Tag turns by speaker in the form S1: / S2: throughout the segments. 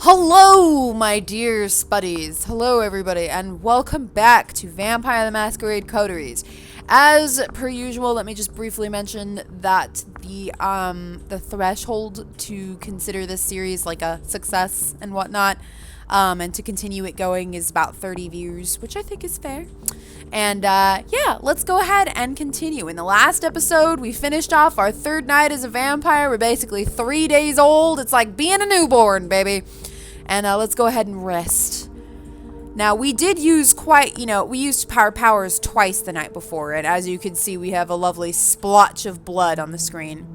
S1: Hello, my dear spuddies. Hello, everybody, and welcome back to Vampire the Masquerade Coteries. As per usual, let me just briefly mention that the threshold to consider this series like a success and whatnot, and to continue it going is about 30 views, which I think is fair. And yeah, let's go ahead and continue. In the last episode, we finished off our third night as a vampire. We're basically 3 days old. It's like being a newborn, baby. And let's go ahead and rest. Now, we did use we used our powers twice the night before. And as you can see, we have a lovely splotch of blood on the screen.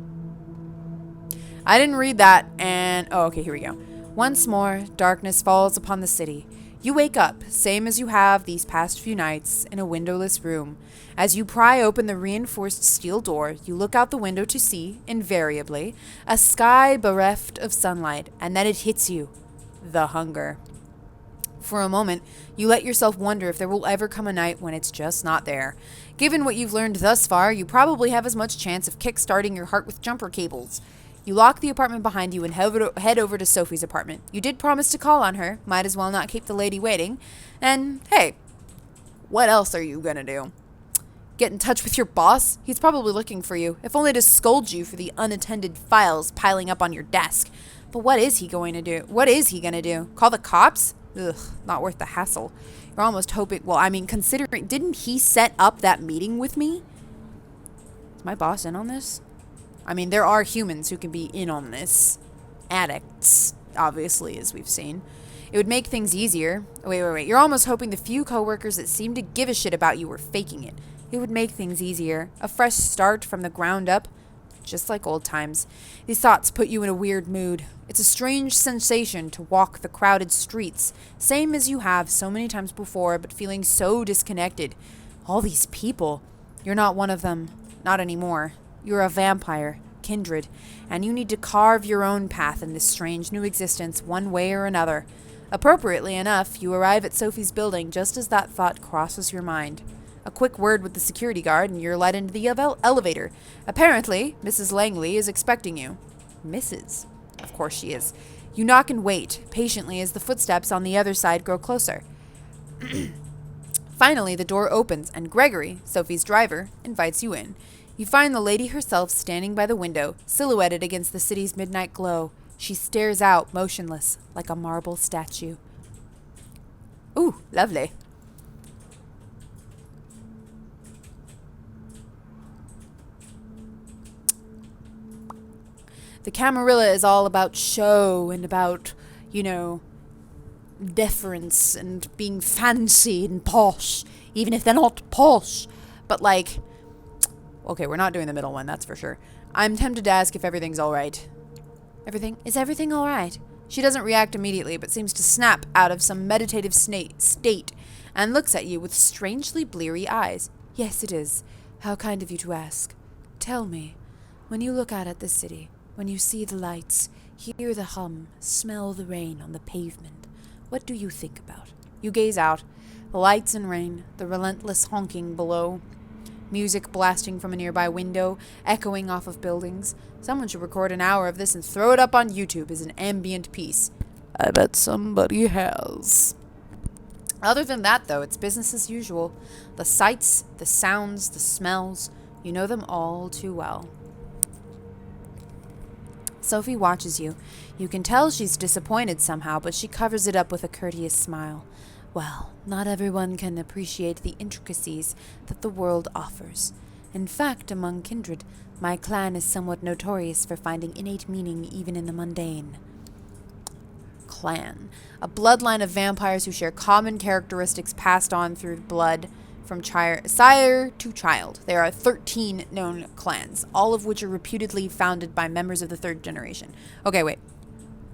S1: I didn't read that. And, oh, okay, here we go. Once more, darkness falls upon the city. You wake up, same as you have these past few nights, in a windowless room. As you pry open the reinforced steel door, you look out the window to see, invariably, a sky bereft of sunlight, and then it hits you. The hunger. For a moment, you let yourself wonder if there will ever come a night when it's just not there. Given what you've learned thus far, you probably have as much chance of kick-starting your heart with jumper cables. You lock the apartment behind you and head over to Sophie's apartment. You did promise to call on her. Might as well not keep the lady waiting. And, hey, what else are you gonna do? Get in touch with your boss? He's probably looking for you, if only to scold you for the unattended files piling up on your desk. But what is he going to do? What is he gonna do? Call the cops? Ugh, not worth the hassle. You're almost hoping, well, I mean, considering, didn't he set up that meeting with me? Is my boss in on this? I mean, there are humans who can be in on this. Addicts, obviously, as we've seen. It would make things easier. Wait. You're almost hoping the few coworkers that seem to give a shit about you were faking it. It would make things easier. A fresh start from the ground up. Just like old times. These thoughts put you in a weird mood. It's a strange sensation to walk the crowded streets, same as you have so many times before, but feeling so disconnected. All these people. You're not one of them. Not anymore. You're a vampire, kindred, and you need to carve your own path in this strange new existence one way or another. Appropriately enough, you arrive at Sophie's building just as that thought crosses your mind. A quick word with the security guard and you're led into the elevator. Apparently, Mrs. Langley is expecting you. Mrs. Of course she is. You knock and wait, patiently as the footsteps on the other side grow closer. Finally, the door opens and Gregory, Sophie's driver, invites you in. You find the lady herself standing by the window, silhouetted against the city's midnight glow. She stares out, motionless, like a marble statue. Ooh, lovely. The Camarilla is all about show and about, deference and being fancy and posh, even if they're not posh. But like, okay, we're not doing the middle one, that's for sure. I'm tempted to ask if everything's all right. Is everything all right? She doesn't react immediately, but seems to snap out of some meditative state and looks at you with strangely bleary eyes. Yes, it is. How kind of you to ask. Tell me, when you look out at the city, when you see the lights, hear the hum, smell the rain on the pavement, what do you think about? You gaze out. The lights and rain, the relentless honking below, music blasting from a nearby window, echoing off of buildings. Someone should record an hour of this and throw it up on YouTube as an ambient piece. I bet somebody has. Other than that, though, it's business as usual. The sights, the sounds, the smells, you know them all too well. Sophie watches you. You can tell she's disappointed somehow, but she covers it up with a courteous smile. Well, not everyone can appreciate the intricacies that the world offers. In fact, among kindred, my clan is somewhat notorious for finding innate meaning even in the mundane. Clan. A bloodline of vampires who share common characteristics passed on through blood from sire to child. There are 13 known clans, all of which are reputedly founded by members of the third generation. Okay, wait.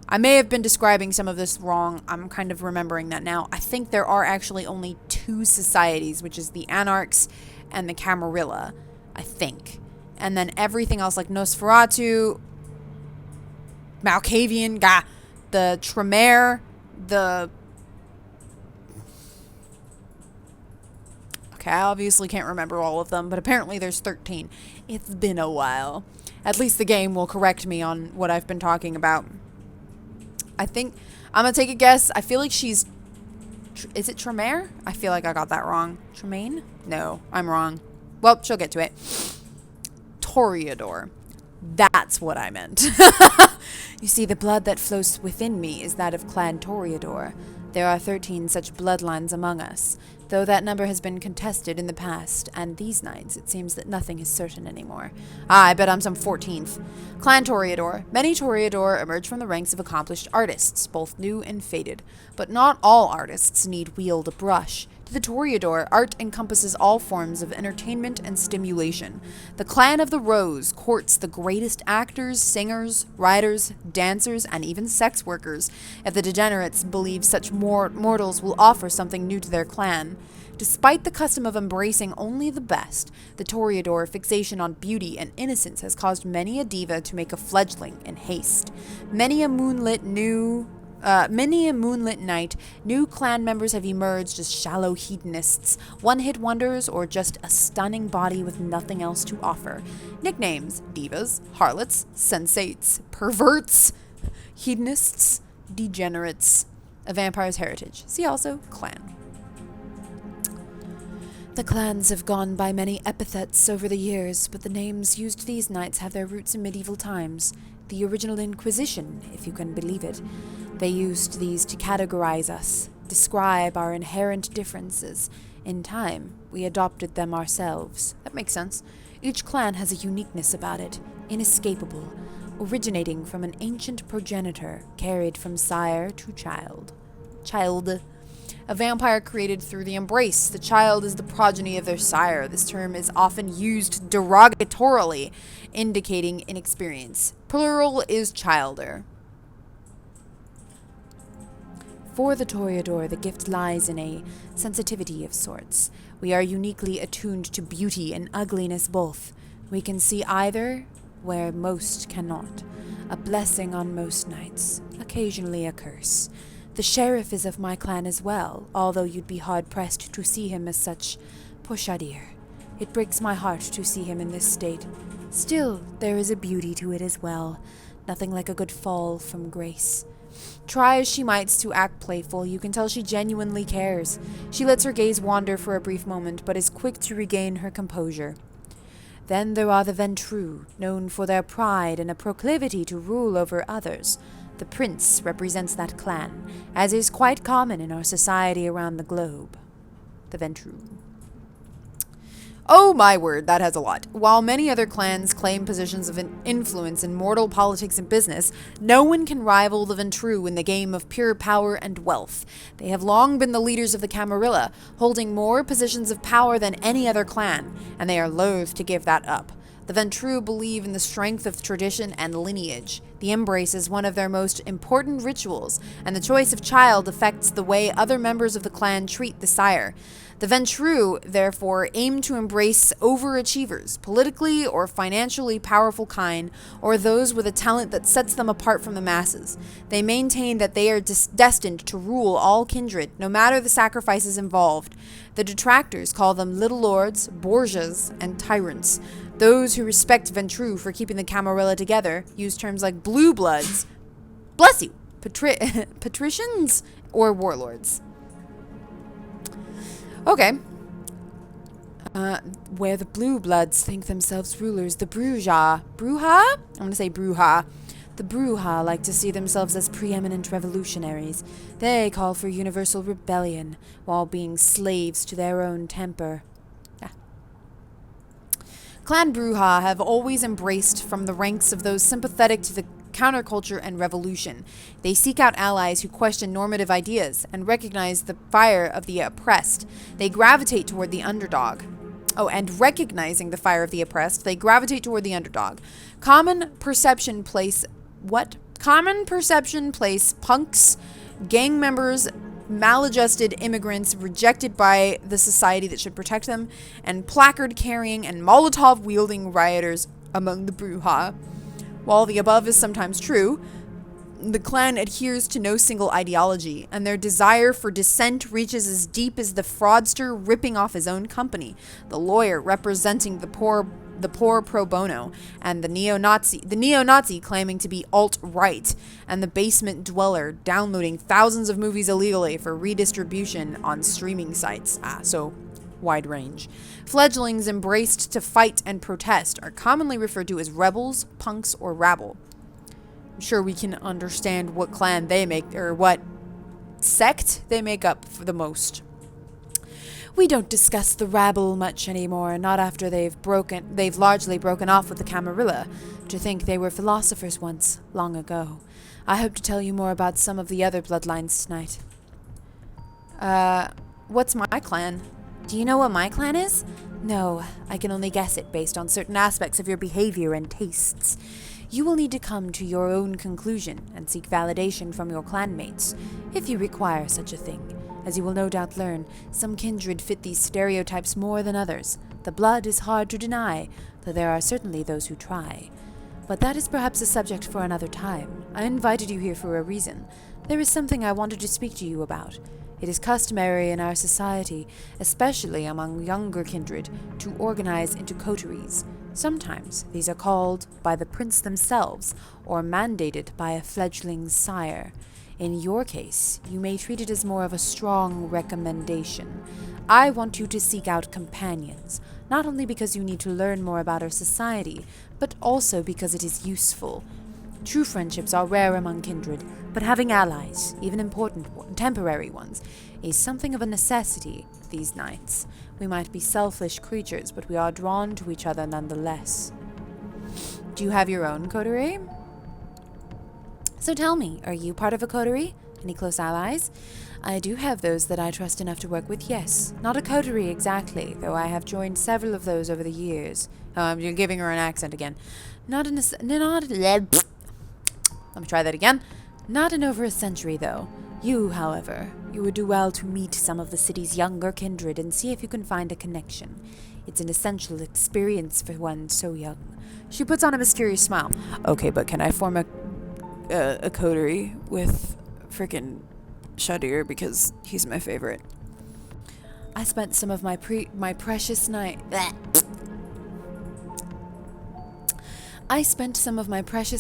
S1: I may have been describing some of this wrong. I'm kind of remembering that now. I think there are actually only 2 societies, which is the Anarchs and the Camarilla, I think. And then everything else, like NOSFERATU, MALKAVIAN, the TREMERE, the... Okay, I obviously can't remember all of them, but apparently there's 13. It's been a while. At least the game will correct me on what I've been talking about. I think I'm gonna take a guess. I feel like she's. Is it Tremere? I feel like I got that wrong. Tremaine? No, I'm wrong. Well, she'll get to it. TOREADOR. That's what I meant. You see, the blood that flows within me is that of Clan TOREADOR. There are 13 such bloodlines among us, though that number has been contested in the past, and these nights it seems that nothing is certain anymore. I bet I'm some 14th. Clan TOREADOR. Many TOREADOR emerge from the ranks of accomplished artists, both new and faded. But not all artists need wield a brush. To the TOREADOR, art encompasses all forms of entertainment and stimulation. The Clan of the Rose courts the greatest actors, singers, writers, dancers, and even sex workers, if the degenerates believe such mortals will offer something new to their clan. Despite the custom of embracing only the best, the TOREADOR fixation on beauty and innocence has caused many a diva to make a fledgling in haste. Many a moonlit night, new clan members have emerged as shallow hedonists, one-hit wonders, or just a stunning body with nothing else to offer. Nicknames: divas, harlots, sensates, perverts, hedonists, degenerates. A vampire's heritage. See also clan. The clans have gone by many epithets over the years, but the names used these nights have their roots in medieval times. The original Inquisition, if you can believe it. They used these to categorize us, describe our inherent differences. In time, we adopted them ourselves. That makes sense. Each clan has a uniqueness about it, inescapable, originating from an ancient progenitor, carried from sire to child. A vampire created through the embrace. The child is the progeny of their sire. This term is often used derogatorily, indicating inexperience. Plural is childer. For the TOREADOR, the gift lies in a sensitivity of sorts. We are uniquely attuned to beauty and ugliness both. We can see either where most cannot. A blessing on most nights, occasionally a curse. The sheriff is of my clan as well, although you'd be hard-pressed to see him as such. Poor Qadir. It breaks my heart to see him in this state. Still, there is a beauty to it as well. Nothing like a good fall from grace. Try as she might to act playful, you can tell she genuinely cares. She lets her gaze wander for a brief moment, but is quick to regain her composure. Then there are the VENTRUE, known for their pride and a proclivity to rule over others. The prince represents that clan, as is quite common in our society around the globe. The VENTRUE. Oh my word, that has a lot. While many other clans claim positions of influence in mortal politics and business, no one can rival the VENTRUE in the game of pure power and wealth. They have long been the leaders of the Camarilla, holding more positions of power than any other clan, and they are loath to give that up. The VENTRUE believe in the strength of tradition and lineage. The embrace is one of their most important rituals, and the choice of child affects the way other members of the clan treat the sire. The VENTRUE, therefore, aim to embrace overachievers, politically or financially powerful kind, or those with a talent that sets them apart from the masses. They maintain that they are destined to rule all kindred, no matter the sacrifices involved. The detractors call them little lords, BRUJAHs, and tyrants. Those who respect VENTRUE for keeping the Camarilla together use terms like blue bloods, bless you, patricians, or warlords. Okay. Where the blue bloods think themselves rulers, the BRUJAH. I'm going to say BRUJAH. The BRUJAH like to see themselves as preeminent revolutionaries. They call for universal rebellion, while being slaves to their own temper. Clan BRUJAH have always embraced from the ranks of those sympathetic to the counterculture and revolution. They seek out allies who question normative ideas and recognize the fire of the oppressed. They gravitate toward the underdog. Oh, and recognizing the fire of the oppressed, they gravitate toward the underdog. Common perception place punks, gang members, maladjusted immigrants rejected by the society that should protect them, and placard-carrying and Molotov-wielding rioters among the BRUJAH. While the above is sometimes true, the clan adheres to no single ideology, and their desire for dissent reaches as deep as the fraudster ripping off his own company, the lawyer representing the poor the poor pro bono, and the neo-Nazi claiming to be alt-right, and the basement dweller downloading thousands of movies illegally for redistribution on streaming sites. So wide range. Fledglings embraced to fight and protest are commonly referred to as rebels, punks, or rabble. I'm sure we can understand what clan they make, or what sect they make up for the most. We don't discuss the rabble much anymore, not after they've largely broken off with the Camarilla. To think they were philosophers once, long ago. I hope to tell you more about some of the other bloodlines tonight. What's my clan? Do you know what my clan is? No, I can only guess it based on certain aspects of your behavior and tastes. You will need to come to your own conclusion and seek validation from your clanmates, if you require such a thing. As you will no doubt learn, some kindred fit these stereotypes more than others. The blood is hard to deny, though there are certainly those who try. But that is perhaps a subject for another time. I invited you here for a reason. There is something I wanted to speak to you about. It is customary in our society, especially among younger kindred, to organize into coteries. Sometimes these are called by the prince themselves, or mandated by a fledgling's sire. In your case, you may treat it as more of a strong recommendation. I want you to seek out companions, not only because you need to learn more about our society, but also because it is useful. True friendships are rare among kindred, but having allies, even temporary ones, is something of a necessity these nights. We might be selfish creatures, but we are drawn to each other nonetheless. Do you have your own coterie? So tell me, are you part of a coterie? Any close allies? I do have those that I trust enough to work with, yes. Not a coterie exactly, though I have joined several of those over the years. You're giving her an accent again. Let me try that again. Not in over a century, though. You, however, you would do well to meet some of the city's younger kindred and see if you can find a connection. It's an essential experience for one so young. She puts on a mysterious smile. Okay, but can I form a coterie with frickin' Qadir, because he's my favorite. I spent some of my precious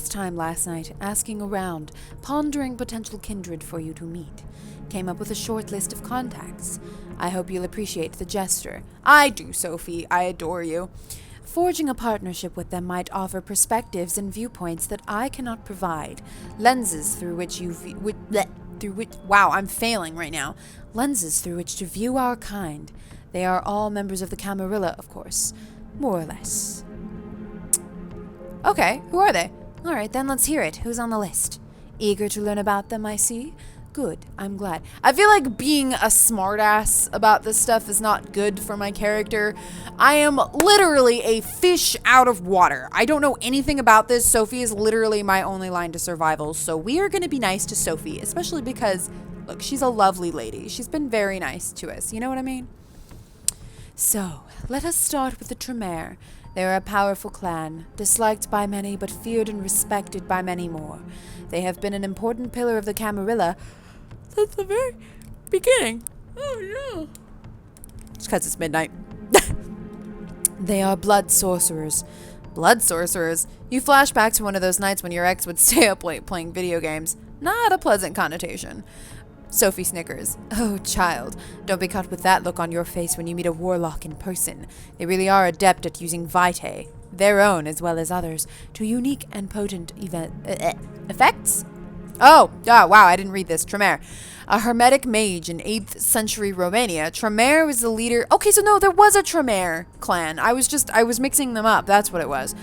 S1: time last night asking around, pondering potential kindred for you to meet. Came up with a short list of contacts. I hope you'll appreciate the gesture. I do, Sophie. I adore you. Forging a partnership with them might offer perspectives and viewpoints that I cannot provide. Lenses through which wow, I'm failing right now. Lenses through which to view our kind. They are all members of the Camarilla, of course. More or less. Okay, who are they? Alright, then let's hear it. Who's on the list? Eager to learn about them, I see? Good, I'm glad. I feel like being a smartass about this stuff is not good for my character. I am literally a fish out of water. I don't know anything about this. Sophie is literally my only line to survival, so we are going to be nice to Sophie, especially because, look, she's a lovely lady. She's been very nice to us, you know what I mean? So, let us start with the Tremere. They are a powerful clan, disliked by many but feared and respected by many more. They have been an important pillar of the Camarilla since the very beginning. Oh no. Just because it's midnight. They are blood sorcerers. Blood sorcerers? You flash back to one of those nights when your ex would stay up late playing video games. Not a pleasant connotation. Sophie snickers. Oh, child, don't be caught with that look on your face when you meet a warlock in person. They really are adept at using vitae, their own as well as others, to unique and potent effects? Oh, wow, I didn't read this. Tremere. A hermetic mage in 8th century Romania. Tremere was the leader. Okay, so no, there was a Tremere clan. I was mixing them up. That's what it was.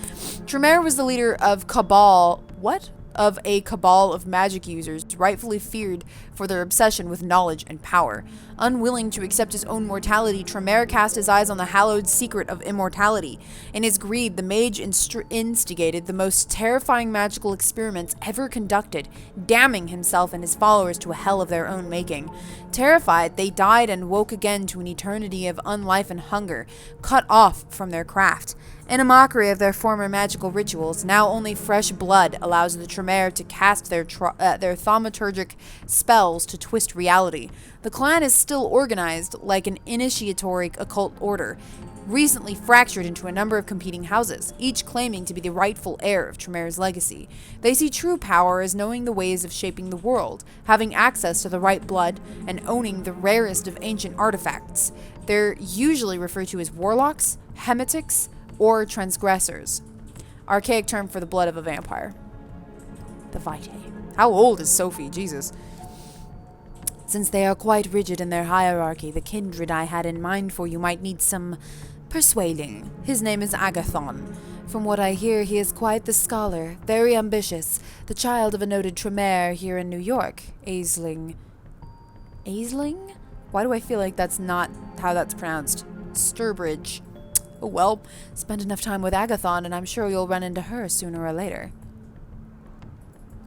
S1: Tremere was the leader of cabal. What? Of a cabal of magic users, rightfully feared for their obsession with knowledge and power. Unwilling to accept his own mortality, Tremere cast his eyes on the hallowed secret of immortality. In his greed, the mage instigated the most terrifying magical experiments ever conducted, damning himself and his followers to a hell of their own making. Terrified, they died and woke again to an eternity of unlife and hunger, cut off from their craft. In a mockery of their former magical rituals, now only fresh blood allows the Tremere to cast their thaumaturgic spells to twist reality. The clan is still organized like an initiatory occult order. recently fractured into a number of competing houses, each claiming to be the rightful heir of TREMERE's legacy. They see true power as knowing the ways of shaping the world, having access to the right blood, and owning the rarest of ancient artifacts. They're usually referred to as warlocks, hemetics, or transgressors. Archaic term for the blood of a vampire. The Vitae. How old is Sophie? Jesus. Since they are quite rigid in their hierarchy, the kindred I had in mind for you might need some persuading. His name is Agathon. From what I hear, he is quite the scholar, very ambitious, the child of a noted TREMERE here in New York. Aisling. Aisling? Why do I feel like that's not how that's pronounced? Sturbridge. Oh well, spend enough time with Agathon and I'm sure you'll run into her sooner or later.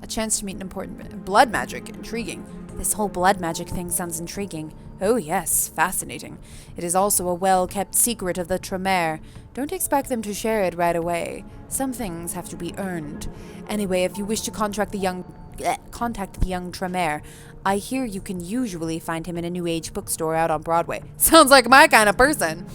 S1: A chance to meet an important blood magic. Intriguing. This whole blood magic thing sounds intriguing. Oh yes, fascinating. It is also a well-kept secret of the TREMERE. Don't expect them to share it right away. Some things have to be earned. Anyway, if you wish to contact the young TREMERE, I hear you can usually find him in a New Age bookstore out on Broadway. Sounds like my kind of person.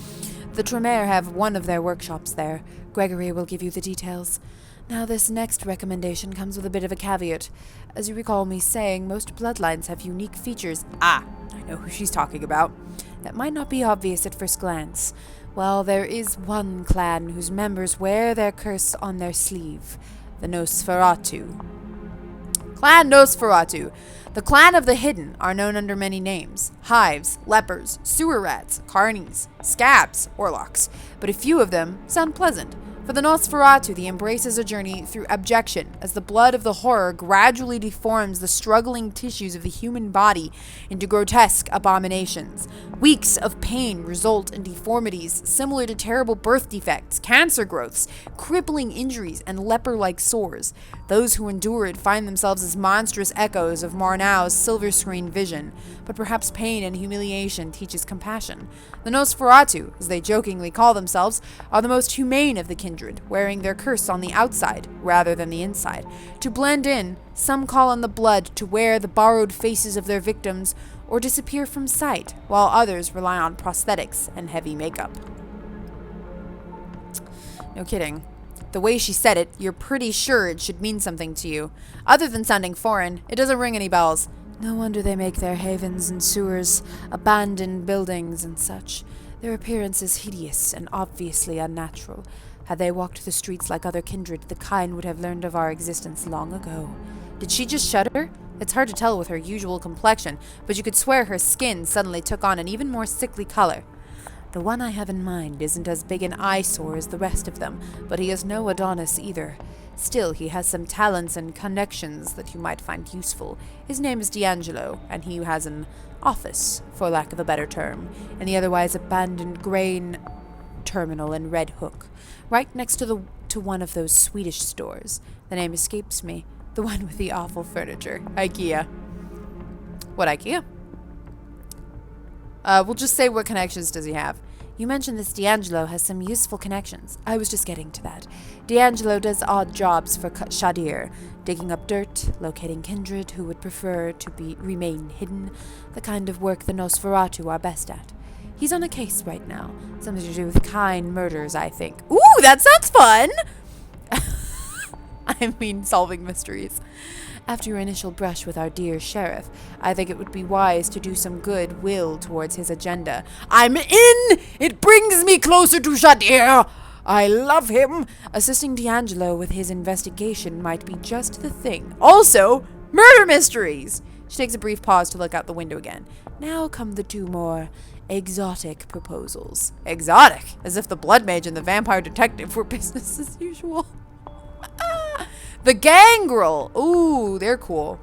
S1: The TREMERE have one of their workshops there. Gregory will give you the details. Now, this next recommendation comes with a bit of a caveat. As you recall me saying, most bloodlines have unique features. Ah, I know who she's talking about. That might not be obvious at first glance. Well, there is one clan whose members wear their curse on their sleeve. The NOSFERATU. Clan NOSFERATU. The clan of the hidden are known under many names. Hives, lepers, sewer rats, carnies, scabs, warlocks. But a few of them sound pleasant. For the NOSFERATU, the embrace is a journey through abjection, as the blood of the horror gradually deforms the struggling tissues of the human body into grotesque abominations. Weeks of pain result in deformities similar to terrible birth defects, cancer growths, crippling injuries, and leper-like sores. Those who endure it find themselves as monstrous echoes of Marnau's silver screen vision, but perhaps pain and humiliation teaches compassion. The NOSFERATU, as they jokingly call themselves, are the most humane of the kindred, wearing their curse on the outside rather than the inside. To blend in, some call on the blood to wear the borrowed faces of their victims or disappear from sight, while others rely on prosthetics and heavy makeup. No kidding. The way she said it, you're pretty sure it should mean something to you. Other than sounding foreign, it doesn't ring any bells. No wonder they make their havens in sewers, abandoned buildings, and such. Their appearance is hideous and obviously unnatural. Had they walked the streets like other kindred, the kind would have learned of our existence long ago. Did she just shudder? It's hard to tell with her usual complexion, but you could swear her skin suddenly took on an even more sickly color. The one I have in mind isn't as big an eyesore as the rest of them, but he is no Adonis either. Still, he has some talents and connections that you might find useful. His name is D'Angelo, and he has an office, for lack of a better term, in the otherwise abandoned grain terminal in Red Hook, right next to one of those Swedish stores. The name escapes me. The one with the awful furniture. IKEA. What IKEA? We'll just say, what connections does he have? You mentioned this D'Angelo has some useful connections. I was just getting to that. D'Angelo does odd jobs for QADIR, digging up dirt, locating kindred who would prefer to remain hidden, the kind of work the NOSFERATU are best at. He's on a case right now, something to do with kind murders, I think. Ooh, that sounds fun! I mean, solving mysteries. After your initial brush with our dear sheriff, I think it would be wise to do some goodwill towards his agenda. I'm in! It brings me closer to QADIR! I love him! Assisting D'Angelo with his investigation might be just the thing. Also, murder mysteries! She takes a brief pause to look out the window again. Now come the two more exotic proposals. Exotic? As if the blood mage and the vampire detective were business as usual. The Gangrel! Ooh, they're cool.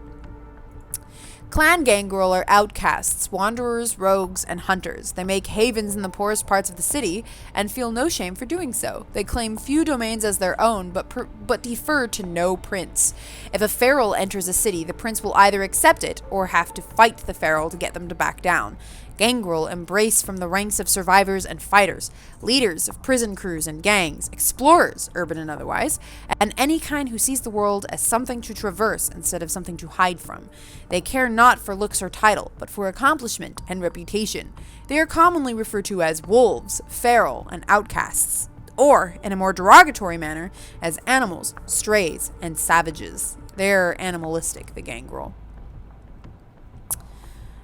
S1: Clan Gangrel are outcasts, wanderers, rogues, and hunters. They make havens in the poorest parts of the city and feel no shame for doing so. They claim few domains as their own, but defer to no prince. If a feral enters a city, the prince will either accept it or have to fight the feral to get them to back down. Gangrel embrace from the ranks of survivors and fighters, leaders of prison crews and gangs, explorers, urban and otherwise, and any kind who sees the world as something to traverse instead of something to hide from. They care not for looks or title, but for accomplishment and reputation. They are commonly referred to as wolves, feral, and outcasts, or, in a more derogatory manner, as animals, strays, and savages. They're animalistic, the Gangrel.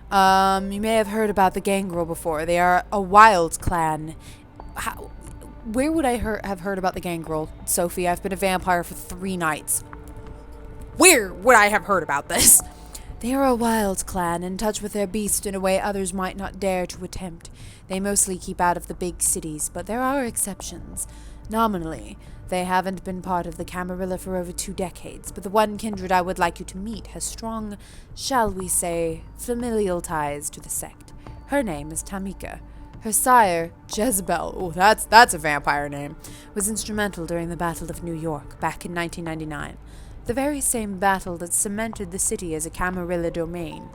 S1: You may have heard about the Gangrel before. They are a wild clan. Where would I have heard about the Gangrel, Sophie? I've been a vampire for 3 nights. Where would I have heard about this? They are a wild clan, in touch with their beast in a way others might not dare to attempt. They mostly keep out of the big cities, but there are exceptions. Nominally, they haven't been part of the Camarilla for over 2 decades, but the one kindred I would like you to meet has strong, shall we say, familial ties to the sect. Her name is Tamika. Her sire, Jezebel, oh, that's a vampire name, was instrumental during the Battle of New York back in 1999. The very same battle that cemented the city as a Camarilla domain.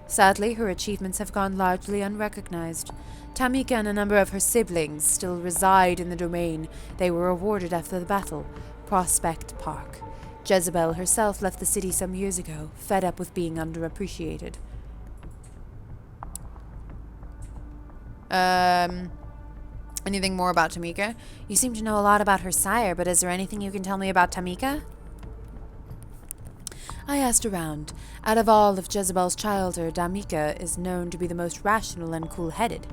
S1: Sadly, her achievements have gone largely unrecognized. Tamika and a number of her siblings still reside in the domain they were awarded after the battle, Prospect Park. Jezebel herself left the city some years ago, fed up with being underappreciated. Anything more about Tamika? You seem to know a lot about her sire, but is there anything you can tell me about Tamika? I asked around. Out of all of Jezebel's childhood, Tamika is known to be the most rational and cool-headed,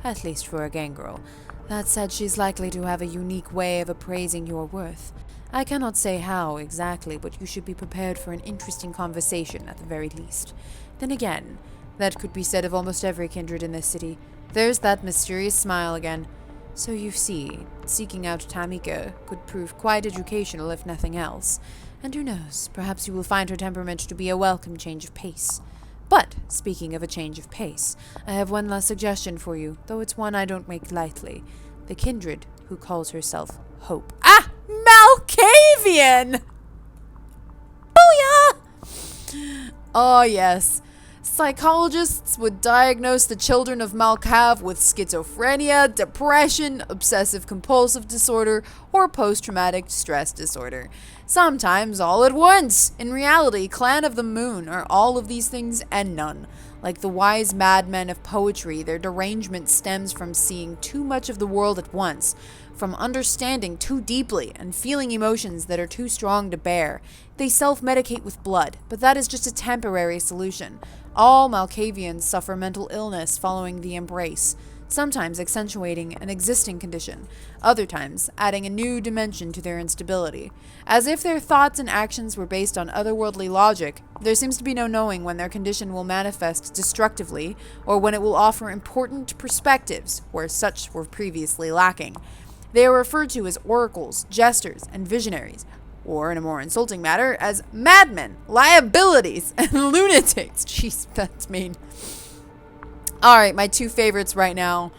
S1: at least for a gangrel. That said, she's likely to have a unique way of appraising your worth. I cannot say how exactly, but you should be prepared for an interesting conversation at the very least. Then again, that could be said of almost every kindred in this city. There's that mysterious smile again. So you see, seeking out Tamika could prove quite educational if nothing else. And who knows, perhaps you will find her temperament to be a welcome change of pace. But, speaking of a change of pace, I have one last suggestion for you, though it's one I don't make lightly. The kindred who calls herself Hope. Ah! Malkavian! Booyah! Oh, yes. Psychologists would diagnose the children of Malkav with schizophrenia, depression, obsessive-compulsive disorder, or post-traumatic stress disorder. Sometimes all at once. In reality, Clan of the Moon are all of these things and none. Like the wise madmen of poetry, their derangement stems from seeing too much of the world at once, from understanding too deeply and feeling emotions that are too strong to bear. They self-medicate with blood, but that is just a temporary solution. All Malkavians suffer mental illness following the embrace, sometimes accentuating an existing condition, other times adding a new dimension to their instability. As if their thoughts and actions were based on otherworldly logic, there seems to be no knowing when their condition will manifest destructively or when it will offer important perspectives where such were previously lacking. They are referred to as oracles, jesters, and visionaries, or in a more insulting matter, as madmen, liabilities, and lunatics. Jeez, that's mean. Alright, my 2 favorites right now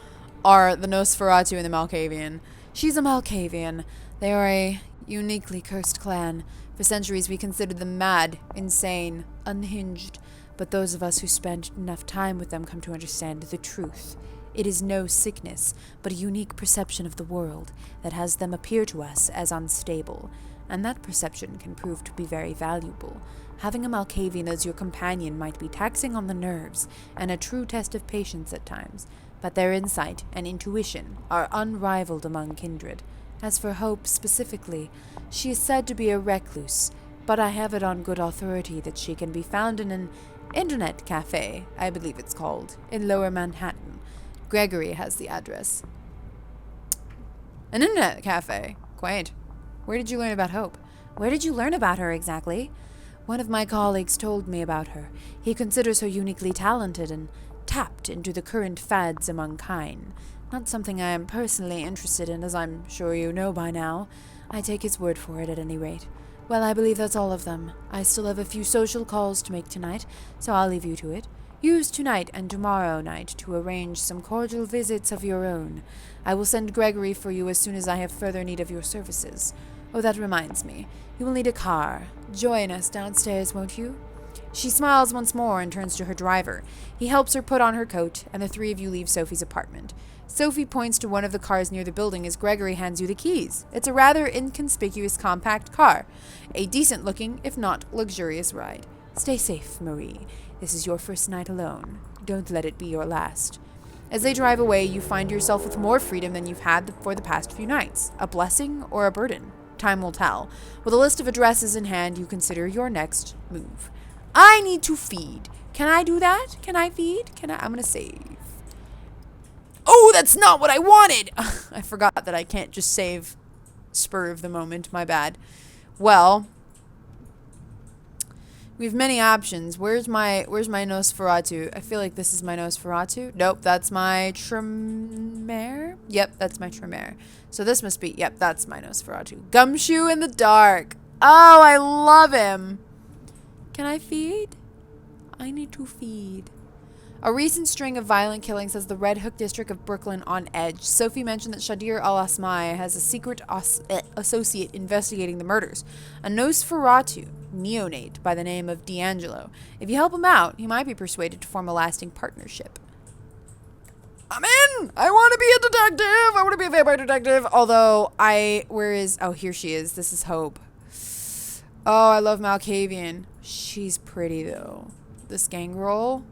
S1: are the Nosferatu and the Malkavian. She's a Malkavian. They are a uniquely cursed clan. For centuries we considered them mad, insane, unhinged, but those of us who spend enough time with them come to understand the truth. It is no sickness, but a unique perception of the world that has them appear to us as unstable, and that perception can prove to be very valuable. Having a Malkavian as your companion might be taxing on the nerves, and a true test of patience at times, but their insight and intuition are unrivaled among kindred. As for Hope specifically, she is said to be a recluse, but I have it on good authority that she can be found in an internet cafe, I believe it's called, in Lower Manhattan. Gregory has the address. An internet cafe? Quaint. Where did you learn about Hope? Where did you learn about her exactly? One of my colleagues told me about her. He considers her uniquely talented and tapped into the current fads among kind. Not something I am personally interested in, as I'm sure you know by now. I take his word for it at any rate. Well, I believe that's all of them. I still have a few social calls to make tonight, so I'll leave you to it. Use tonight and tomorrow night to arrange some cordial visits of your own. I will send Gregory for you as soon as I have further need of your services. Oh, that reminds me. You will need a car. Join us downstairs, won't you? She smiles once more and turns to her driver. He helps her put on her coat, and the three of you leave Sophie's apartment. Sophie points to one of the cars near the building as Gregory hands you the keys. It's a rather inconspicuous compact car. A decent-looking, if not luxurious ride. Stay safe, Marie. This is your first night alone. Don't let it be your last. As they drive away, you find yourself with more freedom than you've had for the past few nights. A blessing or a burden? Time will tell. With a list of addresses in hand, you consider your next move. I need to feed. Can I do that? Can I feed? I'm gonna save. Oh, that's not what I wanted! I forgot that I can't just save spur of the moment. My bad. Well, we have many options. Where's my NOSFERATU? I feel like this is my NOSFERATU. Nope, that's my TREMERE. Yep, that's my TREMERE. So this must be, yep, that's my NOSFERATU. Gumshoe in the dark. Oh, I love him. Can I feed? I need to feed. A recent string of violent killings has the Red Hook district of Brooklyn on edge. Sophie mentioned that Shadir al-Asmai has a secret associate investigating the murders. A NOSFERATU neonate by the name of D'Angelo. If you help him out, he might be persuaded to form a lasting partnership. I'm in! I want to be a detective! I want to be a vampire detective! Although, where is... Oh, here she is. This is Hope. Oh, I love MALKAVIAN. She's pretty, though. This gangrel...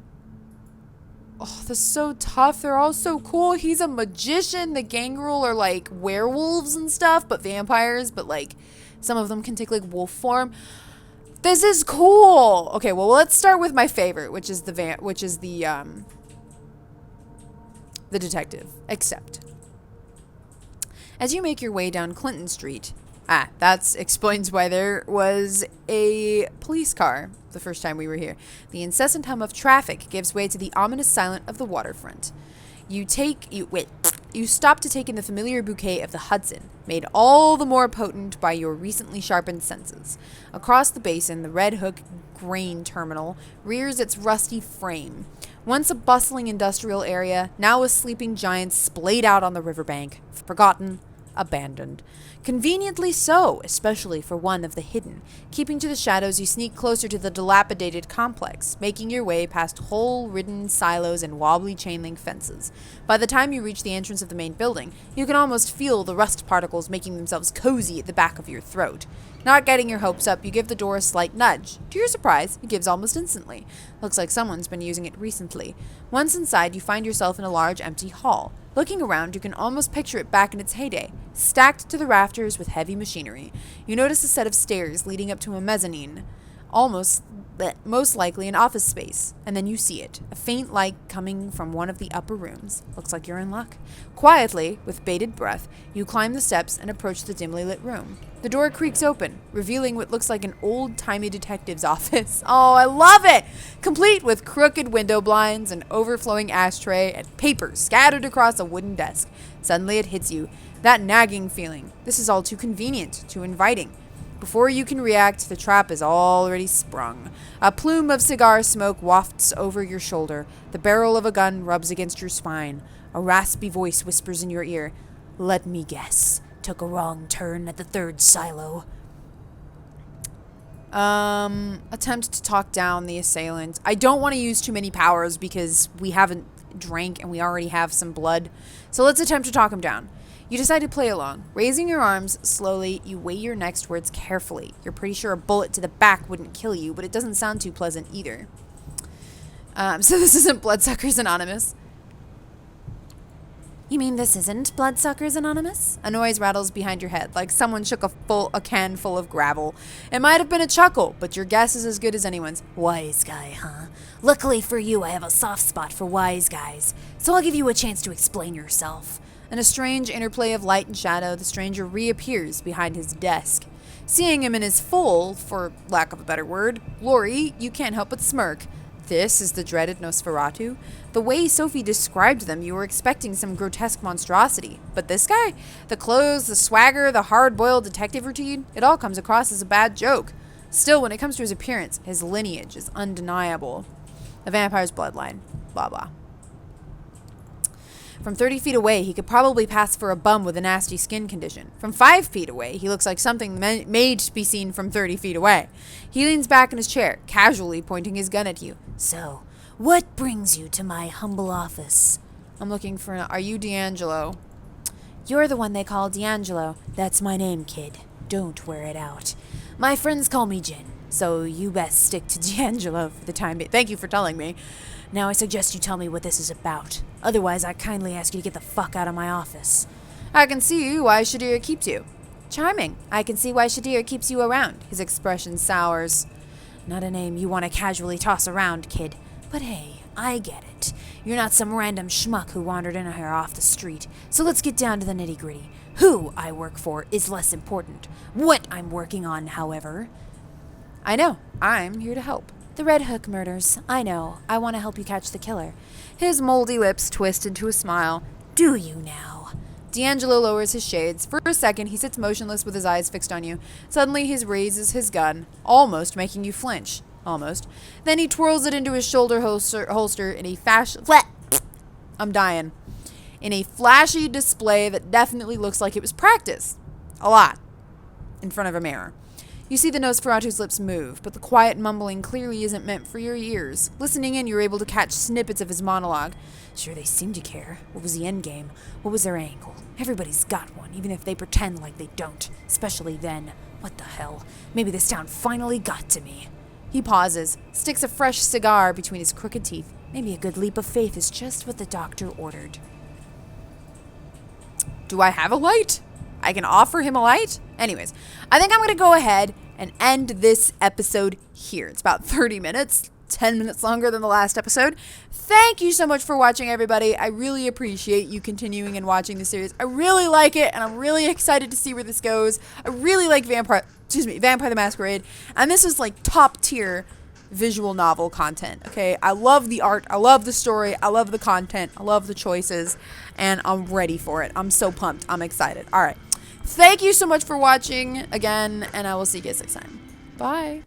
S1: Oh, they're so tough. They're all so cool. He's a magician. The gangrel are like werewolves and stuff, but vampires. But like, some of them can take like wolf form. This is cool. Okay, well, let's start with my favorite, which is the detective. Except, as you make your way down Clinton Street, that explains why there was a police car the first time we were here. The incessant hum of traffic gives way to the ominous silence of the waterfront. You stop to take in the familiar bouquet of the Hudson, made all the more potent by your recently sharpened senses. Across the basin, the Red Hook grain terminal rears its rusty frame. Once a bustling industrial area, now a sleeping giant splayed out on the riverbank, forgotten, abandoned. Conveniently so, especially for one of the hidden. Keeping to the shadows, you sneak closer to the dilapidated complex, making your way past hole-ridden silos and wobbly chain-link fences. By the time you reach the entrance of the main building, you can almost feel the rust particles making themselves cozy at the back of your throat. Not getting your hopes up, you give the door a slight nudge. To your surprise, it gives almost instantly. Looks like someone's been using it recently. Once inside, you find yourself in a large, empty hall. Looking around, you can almost picture it back in its heyday, stacked to the rafters with heavy machinery. You notice a set of stairs leading up to a mezzanine, most likely an office space, and then you see it, a faint light coming from one of the upper rooms. Looks like you're in luck. Quietly, with bated breath, you climb the steps and approach the dimly lit room. The door creaks open, revealing what looks like an old-timey detective's office. Oh, I love it! Complete with crooked window blinds, an overflowing ashtray, and papers scattered across a wooden desk. Suddenly it hits you. That nagging feeling. This is all too convenient, too inviting. Before you can react, the trap is already sprung. A plume of cigar smoke wafts over your shoulder. The barrel of a gun rubs against your spine. A raspy voice whispers in your ear. Let me guess. Took a wrong turn at the third silo. Attempt to talk down the assailant. I don't want to use too many powers because we haven't drank and we already have some blood. So let's attempt to talk him down. You decide to play along. Raising your arms slowly, you weigh your next words carefully. You're pretty sure a bullet to the back wouldn't kill you, but it doesn't sound too pleasant either. So this isn't Bloodsuckers Anonymous. You mean this isn't Bloodsuckers Anonymous? A noise rattles behind your head, like someone shook a can full of gravel. It might have been a chuckle, but your guess is as good as anyone's. Wise guy, huh? Luckily for you, I have a soft spot for wise guys, so I'll give you a chance to explain yourself. In a strange interplay of light and shadow, the stranger reappears behind his desk. Seeing him in his full, for lack of a better word, glory, you can't help but smirk. This is the dreaded NOSFERATU. The way Sophie described them, you were expecting some grotesque monstrosity. But this guy? The clothes, the swagger, the hard-boiled detective routine, it all comes across as a bad joke. Still, when it comes to his appearance, his lineage is undeniable. A vampire's bloodline. Blah, blah. From 30 feet away, he could probably pass for a bum with a nasty skin condition. From 5 feet away, he looks like something made to be seen from 30 feet away. He leans back in his chair, casually pointing his gun at you.
S2: So, what brings you to my humble office?
S1: I'm looking for are you D'Angelo?
S2: You're the one they call D'Angelo. That's my name, kid. Don't wear it out. My friends call me Jin, so you best stick to D'Angelo for the time being.
S1: Thank you for telling me.
S2: Now I suggest you tell me what this is about. Otherwise, I kindly ask you to get the fuck out of my office.
S1: I can see why Shadir keeps you. Charming. I can see why Shadir keeps you around. His expression sours.
S2: Not a name you want to casually toss around, kid. But hey, I get it. You're not some random schmuck who wandered in here off the street. So let's get down to the nitty-gritty. Who I work for is less important. What I'm working on, however...
S1: I know. I'm here to help.
S2: The Red Hook murders. I know. I want to help you catch the killer.
S1: His moldy lips twist into a smile.
S2: Do you now?
S1: D'Angelo lowers his shades. For a second, he sits motionless with his eyes fixed on you. Suddenly, he raises his gun, almost making you flinch. Almost. Then he twirls it into his shoulder holster in a I'm dying. In a flashy display that definitely looks like it was practiced. A lot. In front of a mirror. You see the NOSFERATU's lips move, but the quiet mumbling clearly isn't meant for your ears. Listening in, you're able to catch snippets of his monologue.
S2: Sure, they seem to care. What was the end game? What was their angle? Everybody's got one, even if they pretend like they don't. Especially then. What the hell? Maybe this town finally got to me.
S1: He pauses, sticks a fresh cigar between his crooked teeth.
S2: Maybe a good leap of faith is just what the doctor ordered.
S1: Do I have a light? I can offer him a light? Anyways, I think I'm going to go ahead and end this episode here. It's about 30 minutes, 10 minutes longer than the last episode. Thank you so much for watching, everybody. I really appreciate you continuing and watching the series. I really like it, and I'm really excited to see where this goes. I really like Vampire the Masquerade, and this is like top tier visual novel content. Okay, I love the art, I love the story, I love the content, I love the choices, and I'm ready for it. I'm so pumped. I'm excited. All right. Thank you so much for watching again, and I will see you guys next time. Bye.